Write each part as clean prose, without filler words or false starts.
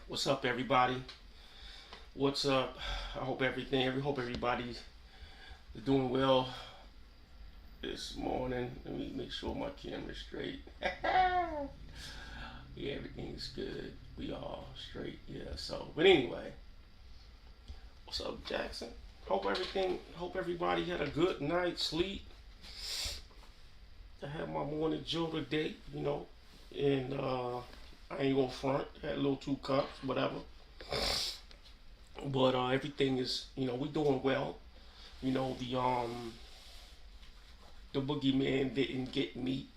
What's up, everybody? What's up? Hope everybody's doing well this morning. Let me make sure my camera's straight. Yeah, everything's good. We all straight. Yeah. But anyway, what's up, Jackson? Hope everybody had a good night's sleep. I had my morning joe today, and I ain't gonna front. Had a little 2 cups, whatever. But everything is, we doing well. You know, the boogeyman didn't get me.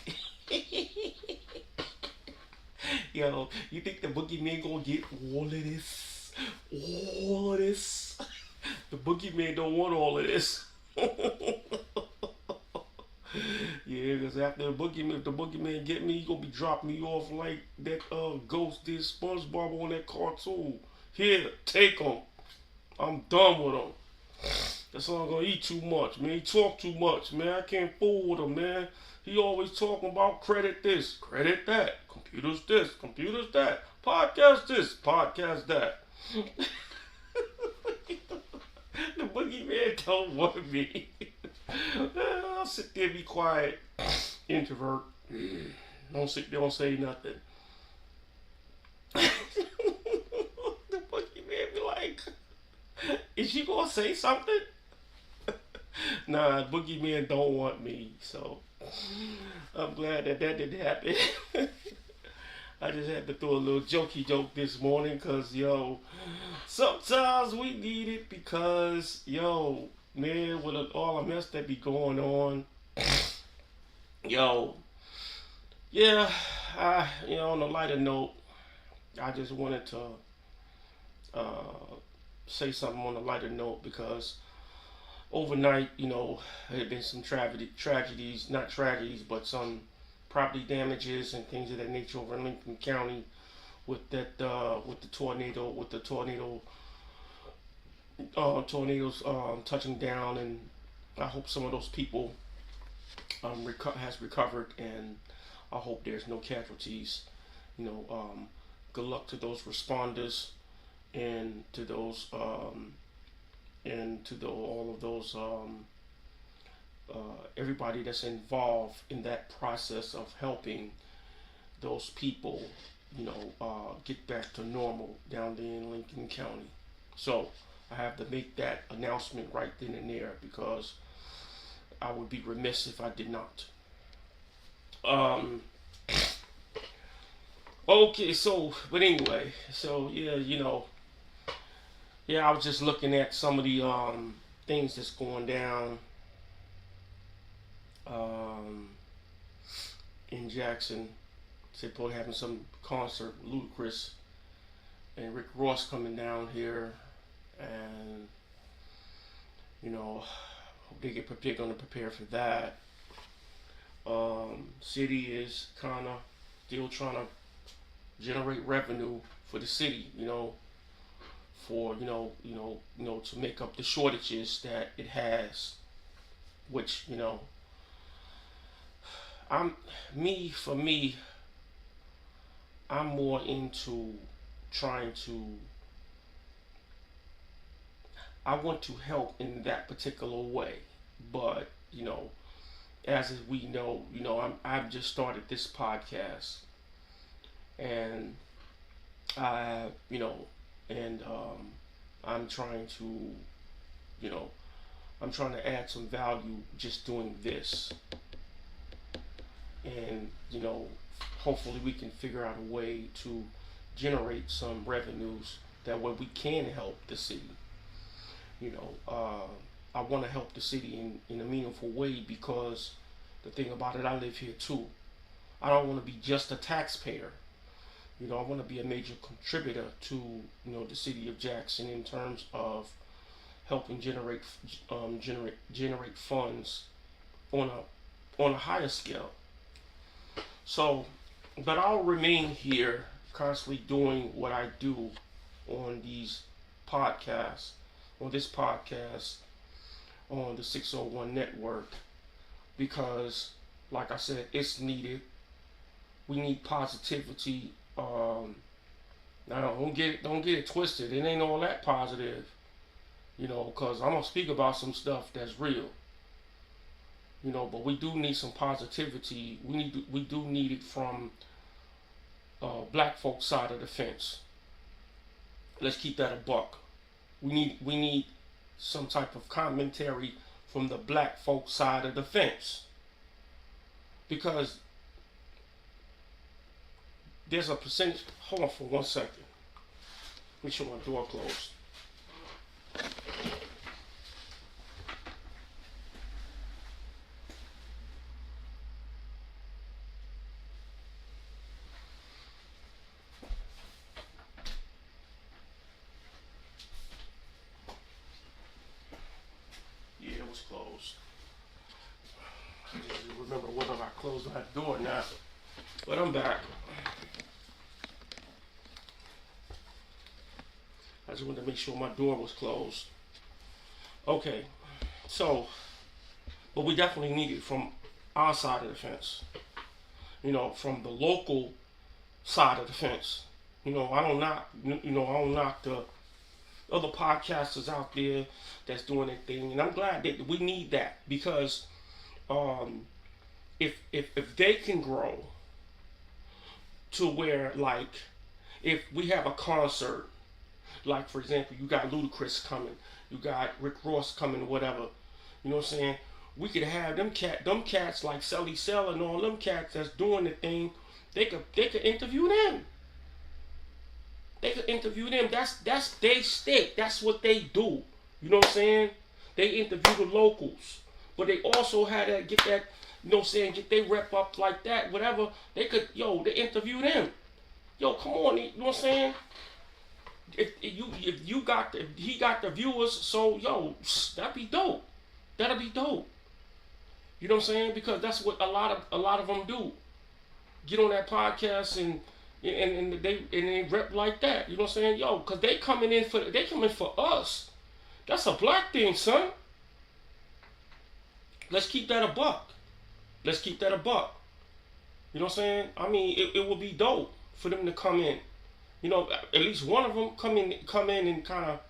Yo, you think the boogeyman gonna get all of this? All of this? The boogeyman don't want all of this. Yeah, because after if the boogeyman get me, he gonna be dropping me off like that ghost did SpongeBob on that cartoon. Here, take him. I'm done with him. That's all I'm gonna eat too much, man. He talk too much, man. I can't fool with him, man. He always talking about credit this, credit that, computers this, computers that, podcast this, podcast that. The boogeyman don't want me. I'll sit there, be quiet, introvert. Don't sit there, don't say nothing. The boogeyman be like, is she gonna say something? Nah, boogeyman don't want me, so I'm glad that didn't happen. I just had to throw a little jokey joke this morning, cause sometimes we need it because man, with all the mess that be going on, yo, yeah, on a lighter note, I just wanted to uh, say something on a lighter note because overnight, there had been some tragedies, not tragedies, but some property damages and things of that nature over in Lincoln County with the tornadoes touching down, and I hope some of those people has recovered, and I hope there's no casualties. You know, good luck to those responders and to those all of those everybody that's involved in that process of helping those people, get back to normal down there in Lincoln County. So I have to make that announcement right then and there because I would be remiss if I did not. Um, okay, but anyway, yeah, yeah, I was just looking at some of the things that's going down um, in Jackson. They're having some concert, Ludacris and Rick Ross coming down here, and they're gonna prepare for that. City is kind of still trying to generate revenue for the city, for to make up the shortages that it has, which I'm for me, I'm more into trying to. I want to help in that particular way, but as we know, I've just started this podcast, and I, and I'm trying to, you know, I'm trying to add some value just doing this, and hopefully we can figure out a way to generate some revenues that way we can help the city. You know, I want to help the city in a meaningful way because the thing about it, I live here too. I don't want to be just a taxpayer. I want to be a major contributor to the city of Jackson in terms of helping generate funds on a higher scale. So, but I'll remain here constantly doing what I do on these podcasts, on this podcast, on the 601 network, because, like I said, it's needed. We need positivity Now don't get it twisted. It ain't all that positive, because I'm gonna speak about some stuff that's real, but we do need some positivity. We do need it from black folks side of the fence. Let's keep that a buck. We need some type of commentary from the black folks side of the fence, because there's a percentage. Hold on for 1 second. Make sure my door closed. Yeah, it was closed. I just remember whether I closed my door or not. But I'm back. I just wanted to make sure my door was closed. Okay, so, but we definitely need it from our side of the fence. From the local side of the fence. I don't knock the other podcasters out there that's doing their thing, and I'm glad that we need that, because if they can grow to where, like, if we have a concert, like for example, you got Ludacris coming, you got Rick Ross coming, whatever, you know what I'm saying? We could have them cats like Selly Cell and all them cats that's doing the thing. They could interview them. They could interview them. That's their stick. That's what they do. You know what I'm saying? They interview the locals, but they also had to get that. You know what I'm saying? Get their rep up like that. Whatever they could. They interview them. Come on. You know what I'm saying? If he got the viewers, so that'd be dope. That'll be dope. You know what I'm saying? Because that's what a lot of them do. Get on that podcast and they rep like that. You know what I'm saying? Because they coming in for us. That's a black thing, son. Let's keep that a buck. Let's keep that a buck. You know what I'm saying? I mean, it would be dope for them to come in. At least one of them come in and kind of,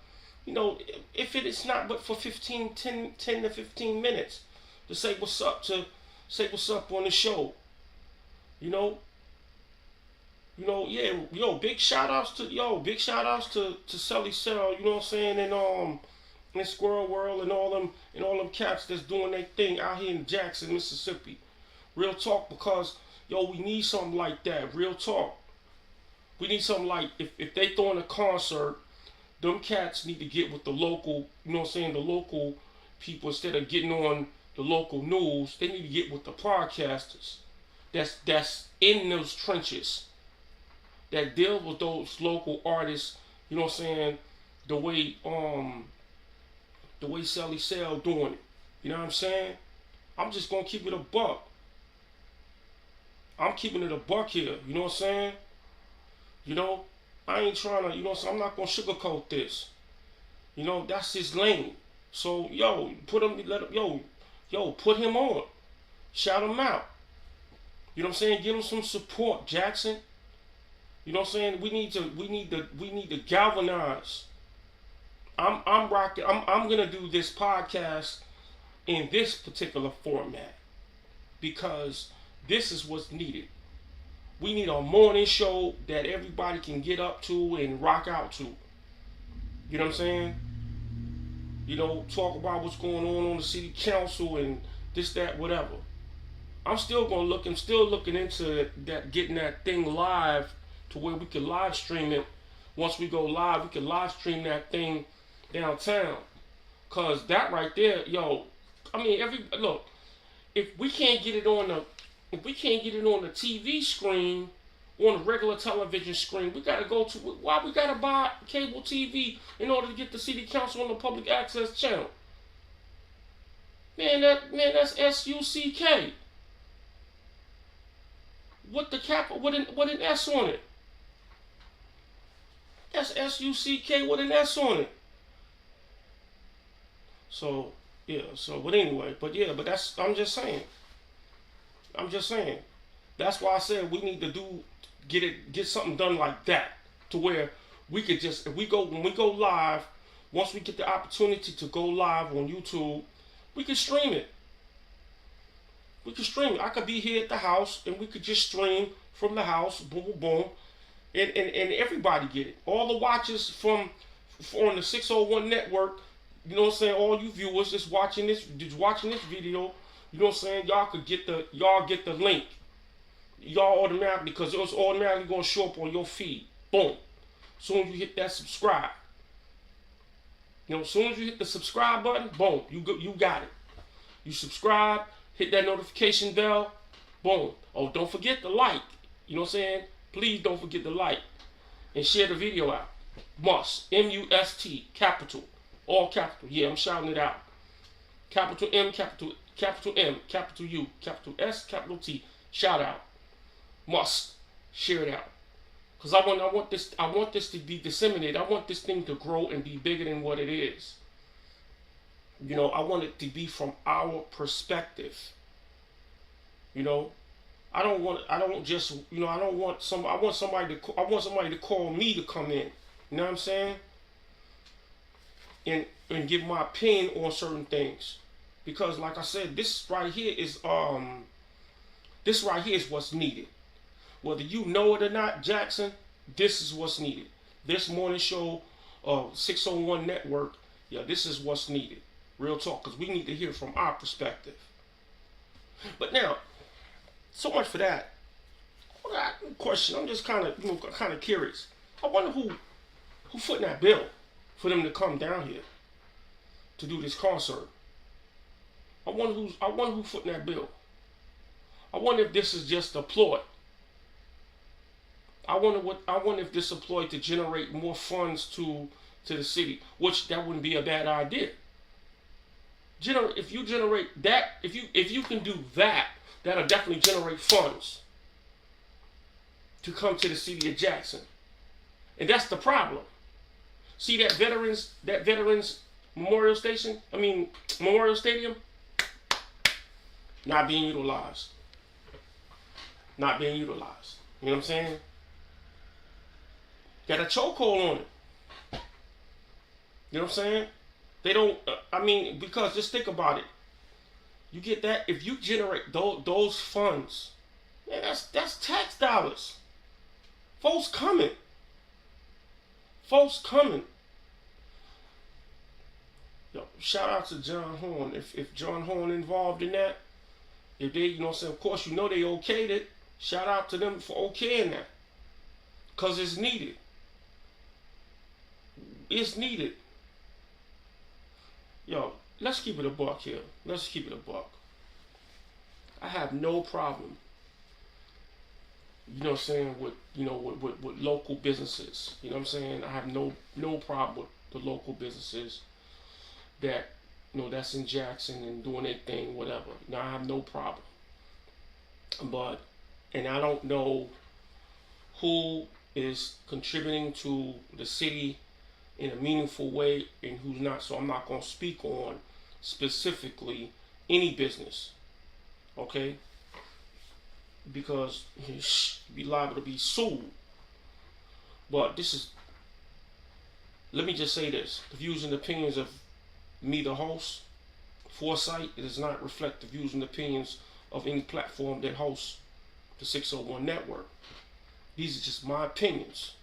if it is not but for 10 to 15 minutes to say what's up on the show. Big shout outs to Selly Cell, you know what I'm saying, and in Squirrel World and all them cats that's doing their thing out here in Jackson, Mississippi. Real talk, because we need something like that. Real talk. We need something like, if they throwing a concert, them cats need to get with the local, you know what I'm saying, the local people. Instead of getting on the local news, they need to get with the podcasters that's in those trenches, that deal with those local artists, you know what I'm saying, the way Selly Cell doing it. You know what I'm saying? I'm just gonna keep it a buck. I'm keeping it a buck here, you know what I'm saying? I ain't trying to, I'm not gonna sugarcoat this. That's his lane. So, put him on. Shout him out. You know what I'm saying? Give him some support, Jackson. You know what I'm saying? We need to galvanize. I'm rocking. I'm gonna do this podcast in this particular format because this is what's needed. We need a morning show that everybody can get up to and rock out to. You know what I'm saying? Talk about what's going on the city council and this, that, whatever. I'm still looking into that, getting that thing live to where we can live stream it. Once we go live, we can live stream that thing downtown. Cause that right there, look, if we can't get it on the TV screen, on the regular television screen, we gotta go to, why we gotta buy cable TV in order to get the city council on the public access channel? That's SUCK. What an S on it? That's SUCK with an S on it. So, but anyway, but I'm just saying. That's why I said we need to get something done like that. to where we could just, if we go, when we go live, once we get the opportunity to go live on YouTube, we can stream it. We can stream it. I could be here at the house and we could just stream from the house, boom, boom, boom, and everybody get it. All the watchers from on the 601 network, you know what I'm saying? All you viewers just watching this video, you know what I'm saying? Y'all get the link. Y'all automatically, because it's automatically gonna show up on your feed. Boom. Soon as you hit that subscribe. You know, as soon as you hit the subscribe button, boom, you got it. You subscribe, hit that notification bell, boom. Oh, don't forget to like. You know what I'm saying? Please don't forget to like and share the video out. Must. M-U-S-T, capital. All capital. Yeah, I'm shouting it out. Capital M, capital M, capital U, capital S, capital T. Shout out. Must. Share it out. Because I want this to be disseminated. I want this thing to grow and be bigger than what it is. You know, I want it to be from our perspective. You know, I want somebody to call me to come in. You know what I'm saying? And give my opinion on certain things. Because like I said, this right here is what's needed. Whether you know it or not, Jackson, this is what's needed. This morning show, 601 Network, yeah, this is what's needed. Real talk, because we need to hear from our perspective. But now, so much for that. Question, I'm just kind of curious. I wonder who footing that bill for them to come down here to do this concert. I wonder who footing that bill. I wonder if this is just a ploy. I wonder if this is a ploy to generate more funds to the city, which that wouldn't be a bad idea. If you generate that, if you can do that, that'll definitely generate funds to come to the city of Jackson. And that's the problem. See that veterans Memorial Stadium, not being utilized. Not being utilized. You know what I'm saying? Got a chokehold on it. You know what I'm saying? They don't, because just think about it. You get that, if you generate those funds, man, that's tax dollars. Folks coming. Yo, shout out to John Horn. If John Horn involved in that, if they, you know what I'm saying, of course you know they okayed it. Shout out to them for okaying that. Because it's needed. It's needed. Yo, let's keep it a buck here. Let's keep it a buck. I have no problem, you know what I'm saying, with local businesses. You know what I'm saying? I have no problem with the local businesses that, you know, that's in Jackson and doing their thing, whatever. Now, I have no problem. And I don't know who is contributing to the city in a meaningful way and who's not. So I'm not going to speak on specifically any business, okay? Because you'd be liable to be sued. But let me just say this. The views and opinions of me, the host, Foresight, it does not reflect the views and opinions of any platform that hosts the 601 Network. These are just my opinions.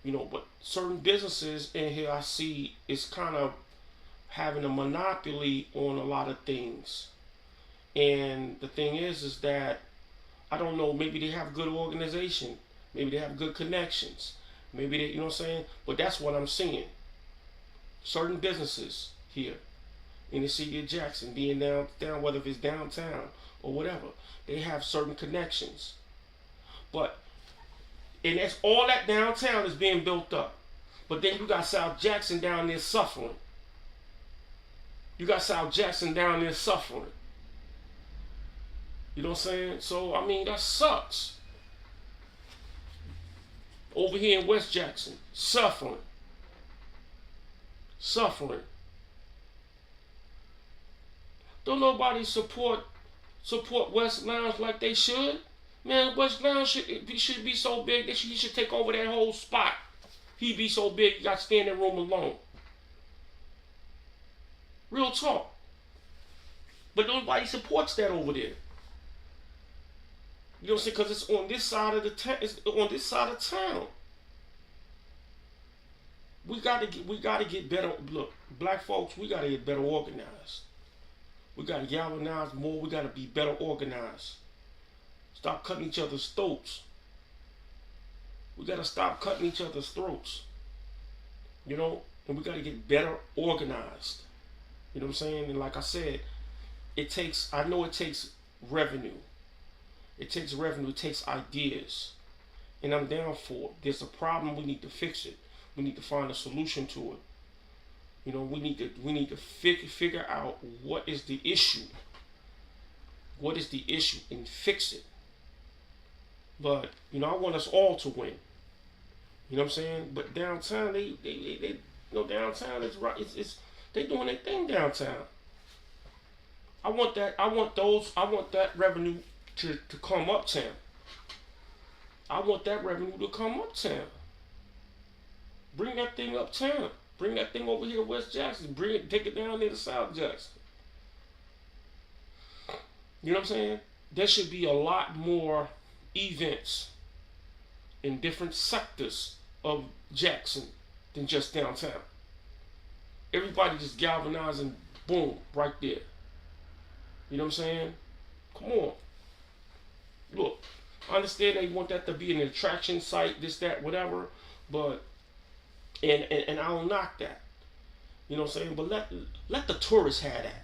You know, but certain businesses in here I see is kind of having a monopoly on a lot of things. And the thing is that, I don't know, maybe they have good organization. Maybe they have good connections. Maybe they, you know what I'm saying? But that's what I'm seeing. Certain businesses here in the city of Jackson, being down, whether it's downtown or whatever, they have certain connections. And that's all that downtown is being built up. But then you got South Jackson down there suffering. You got South Jackson down there suffering. You know what I'm saying? So, I mean, that sucks. Over here in West Jackson, suffering. Don't nobody support West Lounge like they should? Man, West Brown should be so big that he should take over that whole spot. He be so big, he got standing room alone. Real talk. But nobody supports that over there. You know what I'm saying? Because it's on this side of the town. It's on this side of town. We gotta get better. Look, black folks, we gotta get better organized. We gotta galvanize more. We gotta be better organized. Stop cutting each other's throats. We gotta stop cutting each other's throats. You know, and we gotta get better organized. You know what I'm saying? And like I said, I know it takes revenue. It takes revenue, it takes ideas. And I'm down for it. There's a problem, we need to fix it. We need to find a solution to it. You know, we need to figure out what is the issue. What is the issue and fix it. But, you know, I want us all to win. You know what I'm saying? But downtown, they you know, downtown is right. They doing their thing downtown. I want that revenue to come uptown. I want that revenue to come uptown. Bring that thing uptown. Bring that thing over here to West Jackson. Take it down there to South Jackson. You know what I'm saying? There should be a lot more events in different sectors of Jackson than just downtown. Everybody just galvanizing, boom, right there. You know what I'm saying? Come on. Look, I understand they want that to be an attraction site, this, that, whatever, but and I don't knock that. You know what I'm saying? But let the tourists have that.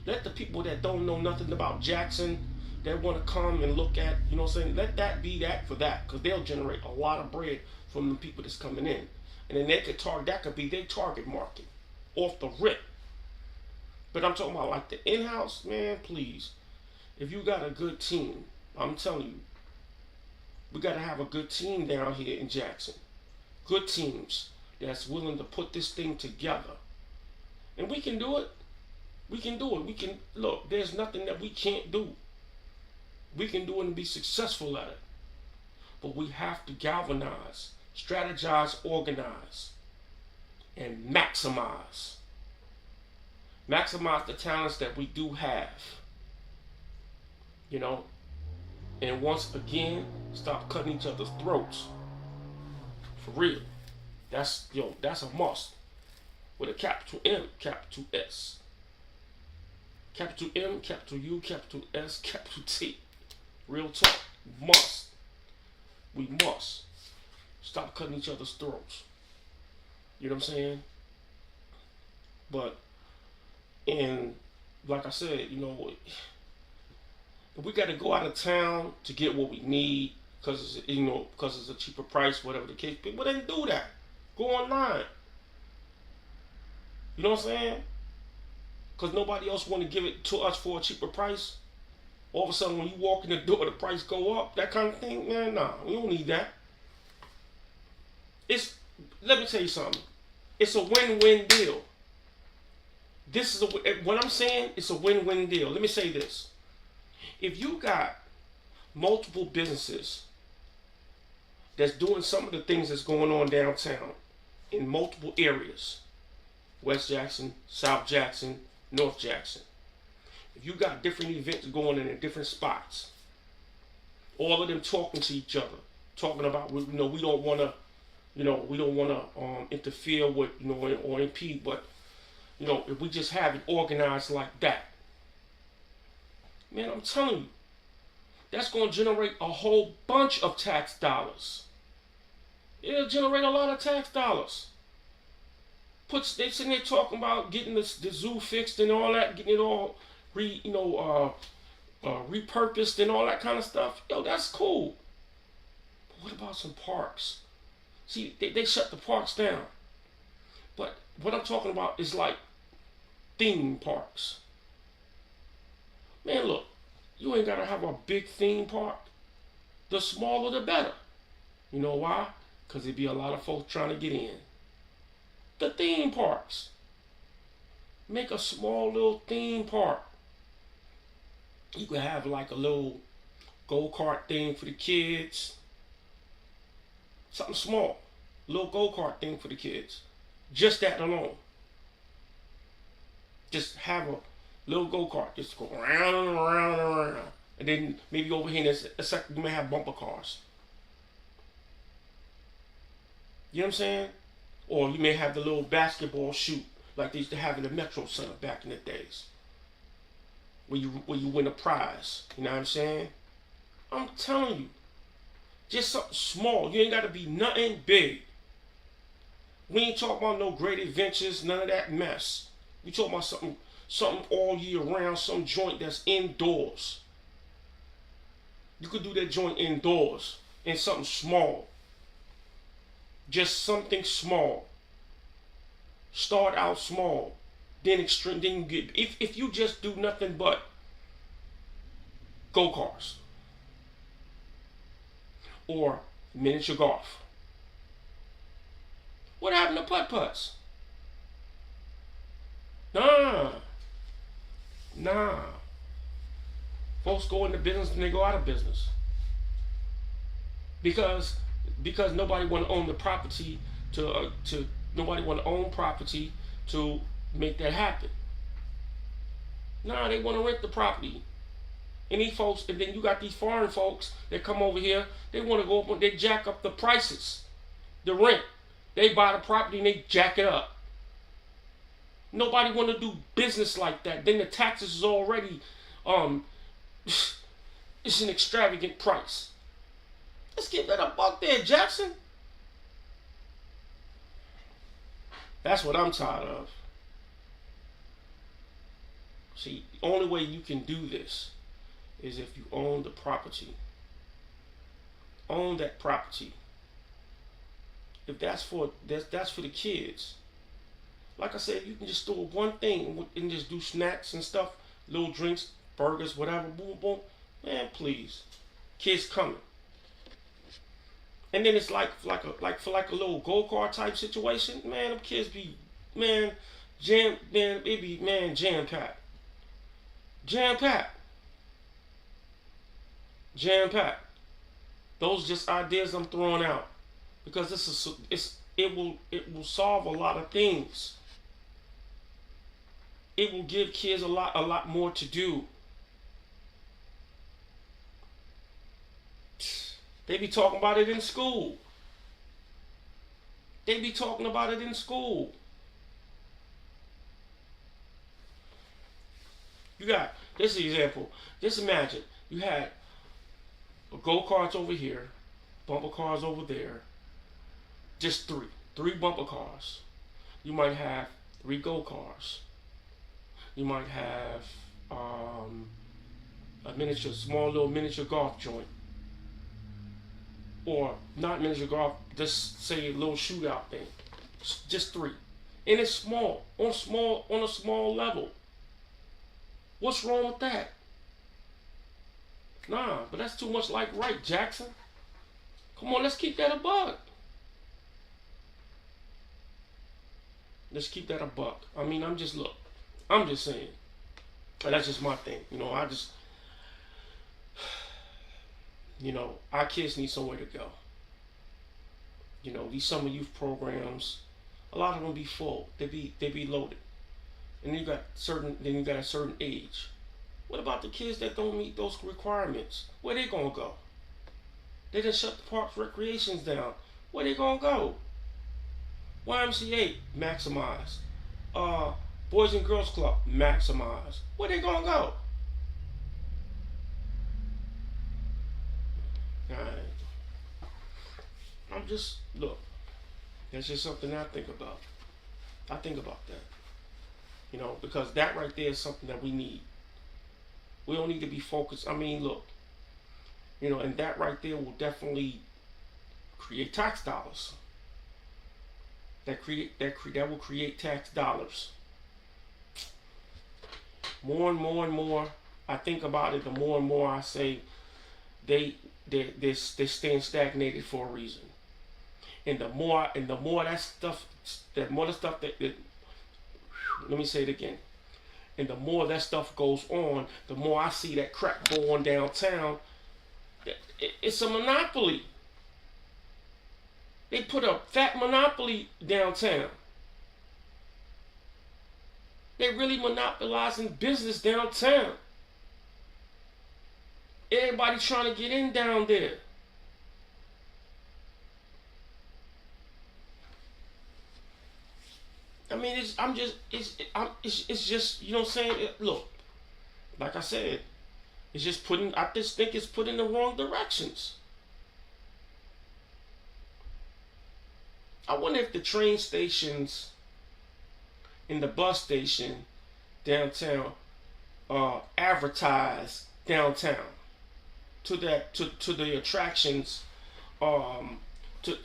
Let the people that don't know nothing about Jackson, that want to come and look at, you know what I'm saying? Let that be that for that, because they'll generate a lot of bread from the people that's coming in. And then that could be their target market off the rip. But I'm talking about like the in-house, man, please. If you got a good team, I'm telling you, we got to have a good team down here in Jackson. Good teams that's willing to put this thing together. And we can do it. We can do it. Look, there's nothing that we can't do. We can do it and be successful at it. But we have to galvanize, strategize, organize, and maximize. Maximize the talents that we do have. You know? And once again, stop cutting each other's throats. For real. That's a must. With a capital M, capital S. Capital M, capital U, capital S, capital T. Real talk. Must. We must. Stop cutting each other's throats. You know what I'm saying? But, and like I said, you know, if we got to go out of town to get what we need, because it's a cheaper price, whatever the case, people didn't do that. Go online. You know what I'm saying? Because nobody else want to give it to us for a cheaper price. All of a sudden, when you walk in the door, the price go up. That kind of thing, man. Nah, we don't need that. Let me tell you something. It's a win-win deal. What I'm saying, it's a win-win deal. Let me say this. If you got multiple businesses that's doing some of the things that's going on downtown in multiple areas, West Jackson, South Jackson, North Jackson. If you got different events going on in different spots, all of them talking to each other, talking about, we don't want to, interfere with, or impede, but, if we just have it organized like that, man, I'm telling you, that's going to generate a whole bunch of tax dollars. It'll generate a lot of tax dollars. They sitting there talking about getting the zoo fixed and all that, getting it all repurposed and all that kind of stuff. Yo, that's cool. But what about some parks? See, they shut the parks down. But what I'm talking about is like theme parks. Man, look, you ain't got to have a big theme park. The smaller the better. You know why? Because there'd be a lot of folks trying to get in. The theme parks. Make a small little theme park. You could have like a little go-kart thing for the kids. Something small. Little go-kart thing for the kids. Just that alone. Just have a little go-kart. Just go round and around and around. And then maybe over here, you may have bumper cars. You know what I'm saying? Or you may have the little basketball shoot like they used to have in the Metro Center back in the days. Where you win a prize. You know what I'm saying? I'm telling you. Just something small. You ain't got to be nothing big. We ain't talking about no great adventures, none of that mess. We talking about something all year round, some joint that's indoors. You could do that joint indoors in something small. Just something small. Start out small. Then extreme. Then you get. If you just do nothing but go-karts or miniature golf. What happened to putt-putts? Nah. Folks go into business and they go out of business. Because nobody want to own the property to nobody want to own property to make that happen. Nah, they want to rent the property. And these folks, and then you got these foreign folks that come over here, they want to go up and they jack up the prices. The rent. They buy the property and they jack it up. Nobody want to do business like that. Then the taxes is already it's an extravagant price. Let's give that a buck there, Jackson. That's what I'm tired of. See, the only way you can do this is if you own the property. Own that property. If that's for the kids. Like I said, you can just store one thing and just do snacks and stuff, little drinks, burgers, whatever, boom, boom. Man, please. Kids coming. And then it's like a little go-kart type situation. Man, them kids be, jam-packed. Jam-packed. Those just ideas I'm throwing out. Because it will solve a lot of things. It will give kids a lot more to do. They be talking about it in school. This is an example. Just imagine you had go-karts over here, bumper cars over there. Just three bumper cars. You might have 3 go-cars. You might have a small little miniature golf joint. Or not miniature golf, just say a little shootout thing. Just 3. And it's small, on a small level. What's wrong with that? Nah, but that's too much like right, Jackson. Come on, let's keep that a buck. Let's keep that a buck. I mean, I'm just saying. And that's just my thing. Our kids need somewhere to go. These summer youth programs, a lot of them be full. They be loaded. And then you got a certain age. What about the kids that don't meet those requirements? Where they gonna go? They done shut the parks, recreations down. Where they gonna go? YMCA, maximize. Boys and Girls Club, maximize. Where they gonna go? Look, that's just something I think about. I think about that. Because that right there is something that we need. We don't need to be focused. I mean, look, and that right there will definitely create tax dollars. That will create tax dollars. More and more I think about it, the more and more I say they're staying stagnated for a reason. And the more the stuff that let me say it again. And the more that stuff goes on, the more I see that crap go on downtown. It's a monopoly. They put a fat monopoly downtown. They really monopolizing business downtown. Everybody trying to get in down there. I mean, it's just, you know what I'm saying? Look, like I said, it's just putting, I just think it's put in the wrong directions. I wonder if the train stations and the bus station downtown advertise downtown to the attractions, um to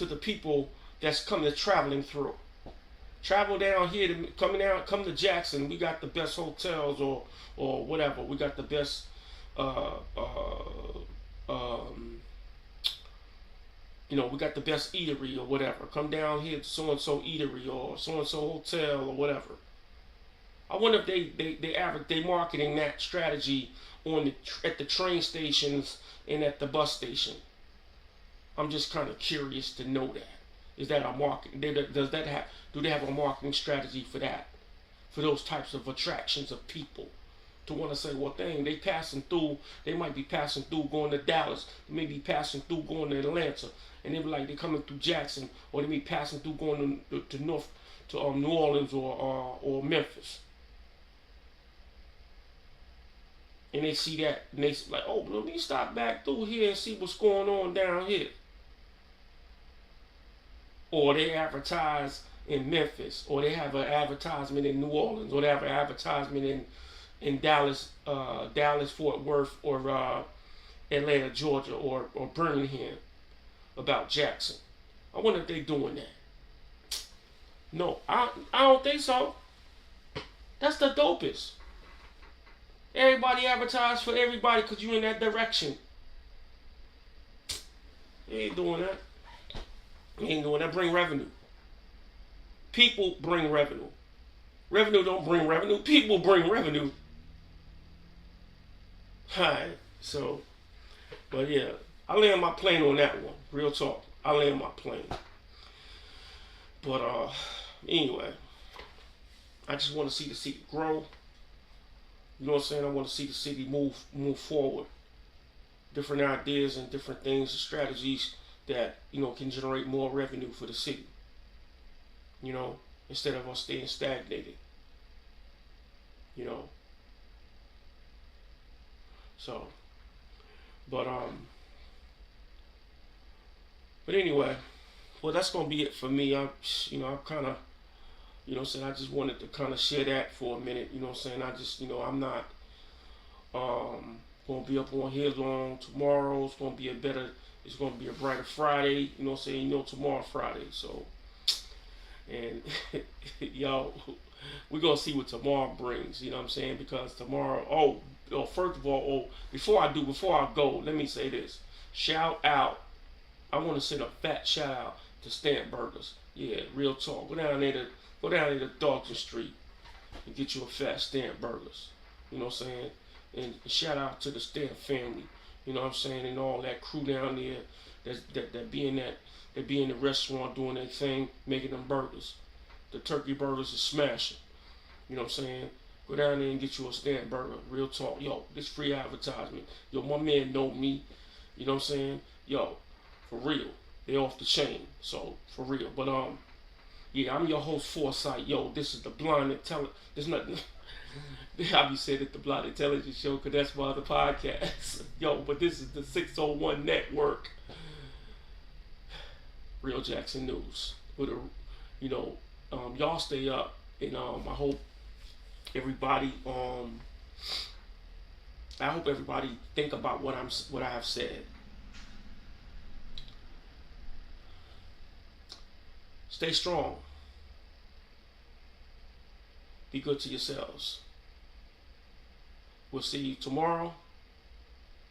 the people that's traveling through. Travel down here to come to Jackson. We got the best hotels, or whatever. We got the best uh, uh, um, we got the best eatery or whatever. Come down here to so and so eatery or so and so hotel or whatever. I wonder if they marketing that strategy at the train stations and at the bus station. I'm just kind of curious to know that. Is that a market? Do they have a marketing strategy for that? For those types of attractions of people to want to say, well, dang, they passing through. They might be passing through going to Dallas. They may be passing through going to Atlanta, and they be like they coming through Jackson, or they may be passing through going to New Orleans or Memphis. And they see that, and they like, oh, let me stop back through here and see what's going on down here. Or they advertise in Memphis, or they have an advertisement in New Orleans, or they have an advertisement in Dallas, Fort Worth, or Atlanta, Georgia, or Birmingham about Jackson. I wonder if they're doing that. No, I don't think so. That's the dopest. Everybody advertise for everybody because you in that direction. They ain't doing that. They ain't doing that. Bring revenue. People bring revenue. Revenue don't bring revenue. People bring revenue. Hi. So, but yeah, I land my plane on that one. Real talk. I land my plane. But anyway, I just want to see the city grow. You know what I'm saying? I want to see the city move forward. Different ideas and different things and strategies that, can generate more revenue for the city. Instead of us staying stagnated. So, but anyway, well, that's gonna be it for me. I'm kind of, I just wanted to kind of share that for a minute. I just, I'm not gonna be up on here long. Tomorrow it's gonna be a brighter Friday. Tomorrow Friday. So, and yo, we're gonna see what tomorrow brings. Because tomorrow, first of all, before I go, let me say this. Shout out. I want to send a fat shout out to Stamp Burgers. Yeah, real talk. Go down there to Dawson Street and get you a fat Stamp Burgers. You know what I'm saying? And shout out to the Stamp family. You know what I'm saying? And all that crew down there that be in the restaurant doing their thing, making them burgers. The turkey burgers is smashing. You know what I'm saying? Go down there and get you a Stamp Burger. Real talk. Yo, this free advertisement. Yo, my man know me. You know what I'm saying? Yo, for real. They off the chain. So, for real. But, yeah, I'm your host, Foresight. Yo, this is the Blind Intelligence. There's nothing. I be saying it, the Blind Intelligence Show, because that's my other podcast. Yo, but this is the 601 Network. Real Jackson News. With y'all stay up. And I hope everybody think about what I have said. Stay strong. Be good to yourselves. We'll see you tomorrow,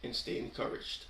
and stay encouraged.